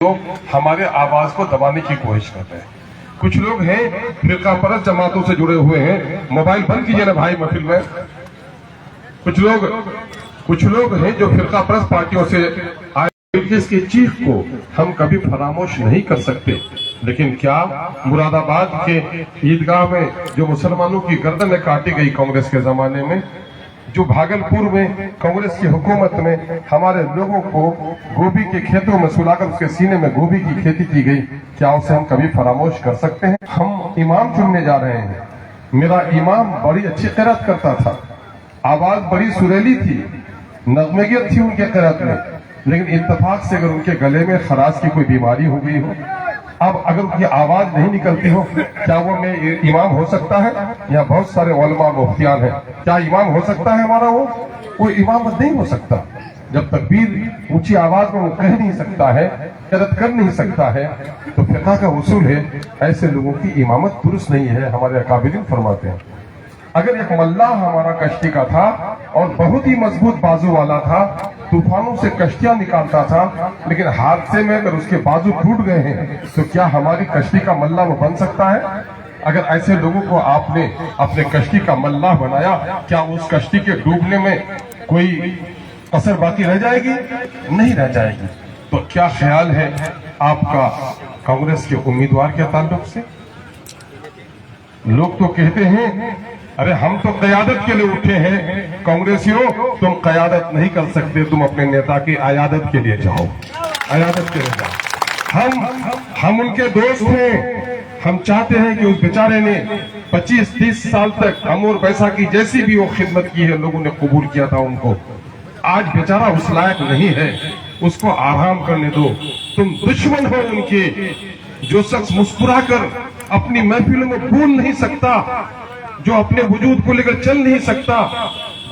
लोग हमारे आवाज को दबाने की कोशिश कर रहे हैं। कुछ लोग हैं फिरका परस्त जमातों से जुड़े हुए हैं। मोबाइल बंद कीजिए ना भाई महफिल में। कुछ लोग हैं जो फिरका परस्त पार्टियों से आए। इसकी चीख को हम कभी फरामोश नहीं कर सकते, लेकिन क्या मुरादाबाद के ईदगाह में जो मुसलमानों की गर्दनें काटी गई कांग्रेस के जमाने में, जो भागलपुर में कांग्रेस की हुकूमत में हमारे लोगों को गोभी के खेतों में सुलाकर उसके सीने में गोभी की खेती की गई, क्या उसे हम कभी फरामोश कर सकते हैं? हम इमाम चुनने जा रहे हैं। मेरा इमाम बड़ी अच्छी क़िरात करता था, आवाज बड़ी सुरीली थी, नगमेगियत थी उनके क़िरात में, लेकिन इत्तेफाक से अगर उनके गले में खराश की कोई बीमारी हो गई हो, अब अगर उनकी आवाज नहीं निकलती हो, क्या वो में इमाम हो सकता है? यहाँ बहुत सारे उलमा मुफ्तियान हैं, क्या इमाम हो सकता है हमारा? वो इमाम नहीं हो सकता। जब तकबीर ऊंची आवाज में वो कह नहीं सकता है, क़िरात कर नहीं सकता है, तो फिक़ह का उसूल है ऐसे लोगों की इमामत दुरुस्त नहीं है। हमारे अकाबिरीन फरमाते हैं अगर एक मल्लाह हमारा कश्ती का था और बहुत ही मजबूत बाजू वाला था, तूफानों से कश्तियां निकालता था, लेकिन हादसे में अगर उसके बाजू टूट गए हैं तो क्या हमारी कश्ती का मल्लाह वो बन सकता है? अगर ऐसे लोगों को आपने अपने कश्ती का मल्लाह बनाया, क्या उस कश्ती के डूबने में कोई असर बाकी रह जाएगी? नहीं रह जाएगी। तो क्या ख्याल है आपका कांग्रेस के उम्मीदवार के ताल्लुक से? लोग तो कहते हैं अरे हम तो क़यादत के लिए उठे हैं, कांग्रेसियों तुम क़यादत नहीं कर सकते, तुम अपने नेता की अयादत के लिए जाओ, अयादत के लिए जाओ। हम उनके दोस्त हैं। हम चाहते हैं कि उस बेचारे ने 25-30 साल तक अमूर पैसा की जैसी भी वो खिदमत की है, लोगों ने कबूल किया था उनको। आज बेचारा उस लायक नहीं है, उसको आराम करने दो। तुम दुश्मन हो उनके। जो शख्स मुस्कुरा कर अपनी महफिलों में बोल नहीं सकता, जो अपने वजूद को लेकर चल नहीं सकता,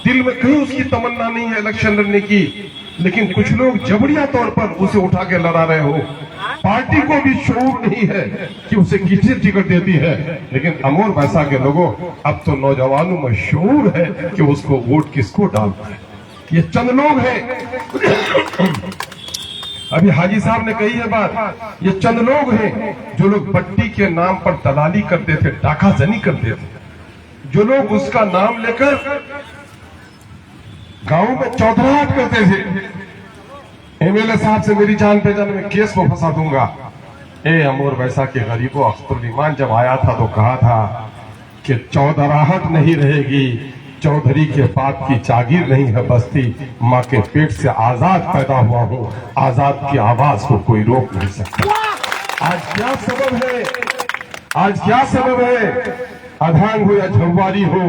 दिल में कहीं उसकी तमन्ना नहीं है इलेक्शन लड़ने की, लेकिन कुछ लोग जबरिया तौर पर उसे उठा के लड़ा रहे हो। पार्टी को भी शऊर नहीं है कि उसे किससे टिकट देती है, लेकिन अमूर पैसा के लोगों अब तो नौजवानों में शऊर है कि उसको वोट किसको डालना है। ये चंद लोग हैं। अभी हाजी साहब ने कही है बात, ये चंद लोग हैं जो लोग बट्टी के नाम पर दलाली करते थे, डाकाजनी करते थे, जो लोग उसका नाम लेकर गांव में चौधराहट करते थे। एमएलए साहब से मेरी जान पहचान में केस को फंसा दूंगा। अमूर वैसा के गरीबों, अख्तरुल ईमान जब आया था तो कहा था कि चौधराहट नहीं रहेगी, चौधरी के बाप की जागीर नहीं है बस्ती, माँ के पेट से आजाद पैदा हुआ हूँ, आजाद की आवाज को कोई रोक नहीं सकता। आज क्या सबब है? आज क्या सबब है? अधांग हो या झंवारी हो,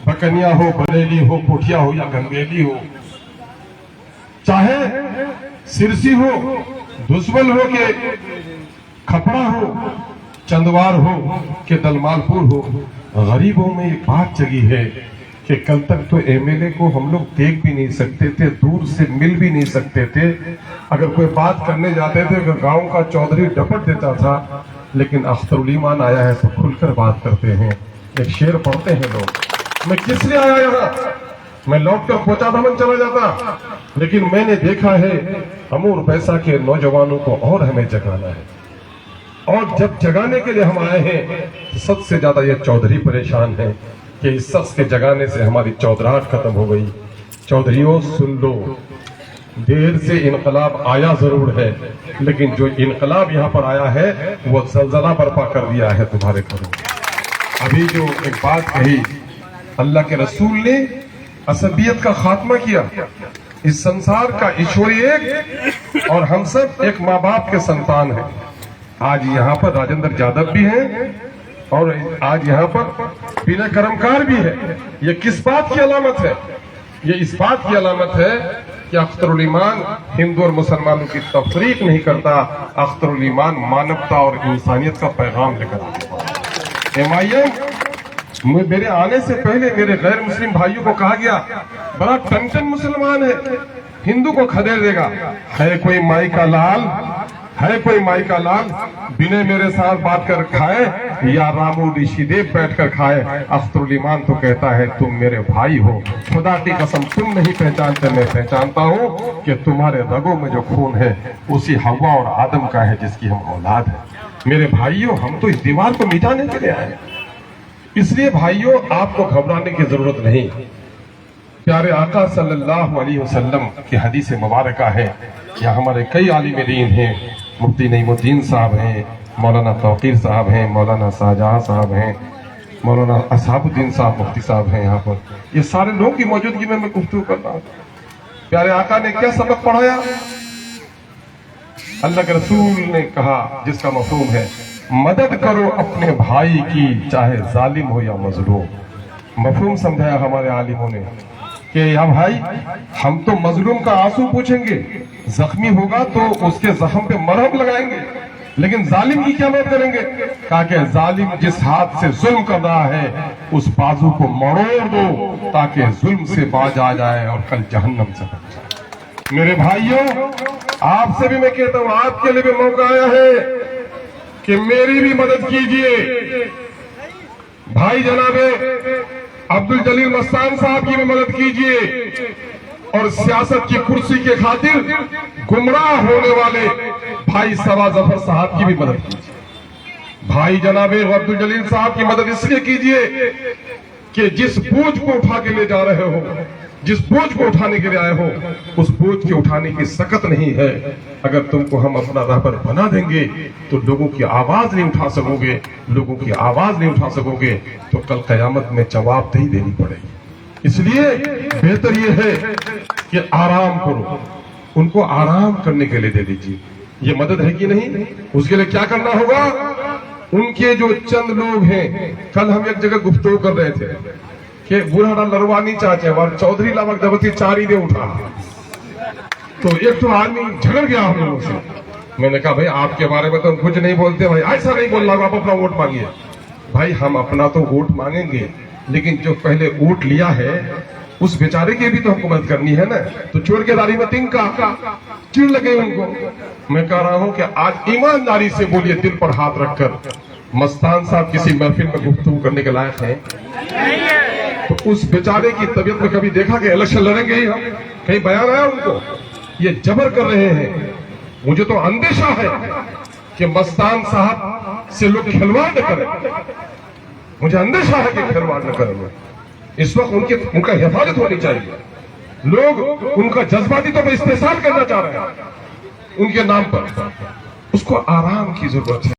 बकनिया हो, बरेली हो, पुठिया हो या गंगेली हो, चाहे सिरसी हो, दुश्मन हो के खपड़ा हो, चंदवार हो के दलमालपुर हो, गरीबों में एक बात जगी है कि कल तक तो एमएलए को हम लोग देख भी नहीं सकते थे, दूर से मिल भी नहीं सकते थे। अगर कोई बात करने जाते थे तो गांव का चौधरी डपट देता था, लेकिन अख्तरुल ईमान आया है तो खुलकर बात करते हैं। एक शेर पढ़ते हैं लोग। मैं किस लिए आया यहाँ? मैं लौट कर पहुंचा दमन चला जाता, लेकिन मैंने देखा है अमूर पैसा के नौजवानों को और हमें जगाना है, और जब जगाने के लिए हम आए हैं तो सबसे ज्यादा ये चौधरी परेशान है कि इस शख्स के जगाने से हमारी चौधराहट खत्म हो गई। चौधरियों सुन लो, देर से इनकलाब आया जरूर है, लेकिन जो इनकलाब यहाँ पर आया है वो ज़लज़ला बर्पा कर दिया है तुम्हारे घरों। अभी जो एक बात कही, अल्लाह के रसूल ने असबियत का खात्मा किया। इस संसार का ईश्वर एक और हम सब एक माँ बाप के संतान हैं। आज यहाँ पर राजेंद्र यादव भी हैं और आज यहाँ पर बिना कर्मकार भी है। ये किस बात की अलामत है? ये इस बात की अलामत है कि अख्तरुल ईमान हिंदू और मुसलमानों की तफरीक नहीं करता। अख्तरुल ईमान मानवता और इंसानियत का पैगाम लेकर आता है। एमआईएम मेरे आने से पहले मेरे गैर मुस्लिम भाइयों को कहा गया बड़ा टन मुसलमान है, हिंदू को खदेड़ देगा। है कोई माई का लाल, है कोई माई का लाल बिने मेरे साथ बात कर खाए या रामू ऋषिदेव बैठ कर खाए। अख्तरुल ईमान तो कहता है तुम मेरे भाई हो, खुदा की कसम तुम नहीं पहचानते मैं पहचानता हूँ कि तुम्हारे रगों में जो खून है उसी हवा और आदम का है जिसकी हम औलाद है। मेरे भाइयों, हम तो इस दीवार को मिटाने के लिए आए, इसलिए भाइयों आपको घबराने की जरूरत नहीं। प्यारे आका सल्लल्लाहु अलैहि वसल्लम की हदीस मुबारक है, या हमारे कई आलिम दीन हैं, मुफ्ती नईमुद्दीन साहब हैं, मौलाना तौकीर साहब हैं, मौलाना शाहजहां साहब हैं, मौलाना असहाबुद्दीन साहब मुफ्ती साहब हैं। यहाँ पर ये सारे लोगों की मौजूदगी में मैं गुफ्तगू कर रहा हूँ। प्यारे आका ने क्या सबक पढ़ाया? अल्लाह के रसूल ने कहा, जिसका मफहूम है मदद करो अपने भाई की, चाहे जालिम हो या मजलूम। मफहूम समझाया हमारे आलिमों ने कि या भाई, हम तो मजलूम का आंसू पूछेंगे, जख्मी होगा तो उसके जख्म पे मरहम लगाएंगे, लेकिन जालिम की क्या मदद करेंगे? कहा कि जालिम जिस हाथ से जुल्म कर रहा है उस बाजू को मरोड़ दो ताकि जुल्म से बाज आ जाए और कल जहन्नम से बच जाए। मेरे भाइयों, आपसे भी मैं कहता हूं, आपके लिए भी मौका आया है कि मेरी भी मदद कीजिए। भाई जनाबे अब्दुल जलील मस्तान साहब की भी मदद कीजिए, और सियासत की कुर्सी के खातिर गुमराह होने वाले भाई सवा जफर साहब की भी मदद कीजिए। भाई जनाबे अब्दुल जलील साहब की मदद इसलिए कीजिए कि जिस बोझ को उठा के ले जा रहे हो, जिस बोझ को उठाने के लिए आए हो, उस बोझ के उठाने की सकत नहीं है। अगर तुमको हम अपना राहबर बना देंगे तो लोगों की आवाज नहीं उठा सकोगे, लोगों की आवाज नहीं उठा सकोगे तो कल कयामत में जवाबदेही देनी पड़ेगी। इसलिए बेहतर यह है कि आराम करो, उनको आराम करने के लिए दे दीजिए। ये मदद है कि नहीं? उसके लिए क्या करना होगा? उनके जो चंद लोग हैं, कल हम एक जगह गुफ्तगू कर रहे थे कि बुढ़ा लरवानी चाचे और चौधरी लावक दबती चारी दे उठा, तो एक तो आदमी झगड़ गया हम लोगों से। मैंने कहा भाई आपके बारे में तो हम कुछ नहीं बोलते भाई, ऐसा नहीं बोल रहा, आप अपना वोट मांगिए। भाई हम अपना तो वोट मांगेंगे, लेकिन जो पहले वोट लिया है उस बेचारे की भी तो हमको मदद करनी है ना। तो चोर के दारी में तिनका चिड़ लगे उनको। मैं कह रहा हूं कि आज ईमानदारी से बोलिए, दिल पर हाथ रखकर, मस्तान साहब किसी महफिल में गुफ्तगू करने के लायक हैं? तो उस बेचारे की तबीयत में कभी देखा कि इलेक्शन लड़ेंगे ही हम? कहीं बयान आया उनको? ये जबर कर रहे हैं। मुझे तो अंदेशा है कि मस्तान साहब से लोग खिलवाड़ न करें, मुझे अंदेशा है कि खिलवाड़ न करें। इस वक्त उनका हिफाजत होनी चाहिए। लोग उनका जज्बाती तौर पर इस्तेसाल करना चाह रहे हैं उनके नाम पर, उसको आराम की जरूरत है।